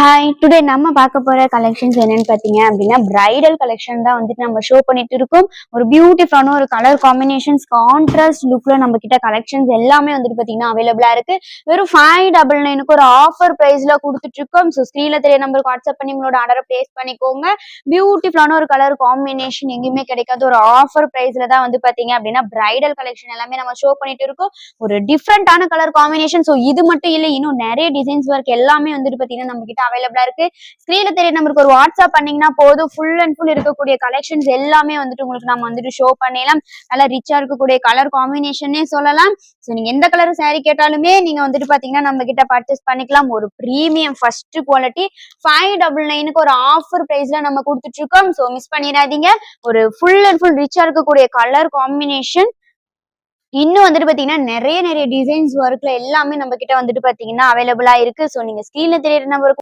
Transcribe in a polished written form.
Hi, today நம்ம பார்க்க போற கலெக்ஷன்ஸ் என்னன்னு பார்த்தீங்க அப்படின்னா பிரைடல் கலெக்ஷன் தான் வந்துட்டு நம்ம ஷோ பண்ணிட்டு இருக்கோம். ஒரு பியூட்டிஃபுல்லான ஒரு கலர் காம்பினேஷன்ஸ் கான்ட்ராஸ்ட் லுக்ல நம்ம கிட்ட கலெக்ஷன்ஸ் எல்லாமே வந்துட்டு பார்த்தீங்கன்னா அவைலபிளா இருக்கு. வெறும் 599க்கு ஒரு ஆஃபர் பிரைஸ்ல கொடுத்துட்டு இருக்கோம். ஸோ ஸ்க்ரீன்ல தெரிய நம்பருக்கு வாட்ஸ்அப் பண்ணி உங்களோட ஆர்டரை பிளேஸ் பண்ணிக்கோங்க. பியூட்டிஃபுல்லான ஒரு கலர் காம்பினேஷன் எங்கேயுமே கிடைக்காத ஒரு ஆஃபர் பிரைஸ்ல தான் வந்து பார்த்தீங்க அப்படின்னா பிரைடல் கலெக்ஷன் எல்லாமே நம்ம ஷோ பண்ணிட்டு இருக்கோம். ஒரு டிஃப்ரெண்டான கலர் காம்பினேஷன். ஸோ இது மட்டும் இல்லை, இன்னும் நிறைய டிசைன்ஸ் ஒர்க் எல்லாமே வந்துட்டு பார்த்தீங்கன்னா நம்ம கிட்ட அவைலபிளா இருக்கு. ஸ்கிரீன்ல தெரிய நம்பருக்கு ஒரு வாட்ஸ்அப் பண்ணீங்கன்னா போதும். ஃபுல் அண்ட் ஃபுல் இருக்கக்கூடிய கலெக்ஷன்ஸ் எல்லாமே வந்துட்டு உங்களுக்கு நம்ம வந்துட்டு ஷோ பண்ணலாம். நல்லா ரிச்சா இருக்கக்கூடிய கலர் காம்பினேஷனே சொல்லலாம். ஸோ நீங்க எந்த கலர் saree கேட்டாலுமே நீங்க வந்துட்டு பாத்தீங்கன்னா நம்ம கிட்ட பர்ச்சேஸ் பண்ணிக்கலாம். ஒரு பிரீமியம் ஃபர்ஸ்ட் குவாலிட்டி 599க்கு ஒரு ஆஃபர் பிரைஸ்ல நம்ம கொடுத்துட்டு இருக்கோம். ஸோ மிஸ் பண்ணிடாதீங்க. ஒரு ஃபுல் அண்ட் ஃபுல் ரிச்சா இருக்கக்கூடிய கலர் காம்பினேஷன். இன்னும் வந்துட்டு பாத்தீங்கன்னா நிறைய டிசைன்ஸ் ஒர்க்ல எல்லாமே நம்ம கிட்ட வந்துட்டு பாத்தீங்கன்னா அவைலபிளா இருக்கு. ஸோ நீங்க ஸ்கிரீன்ல தெரியற நம்பருக்கு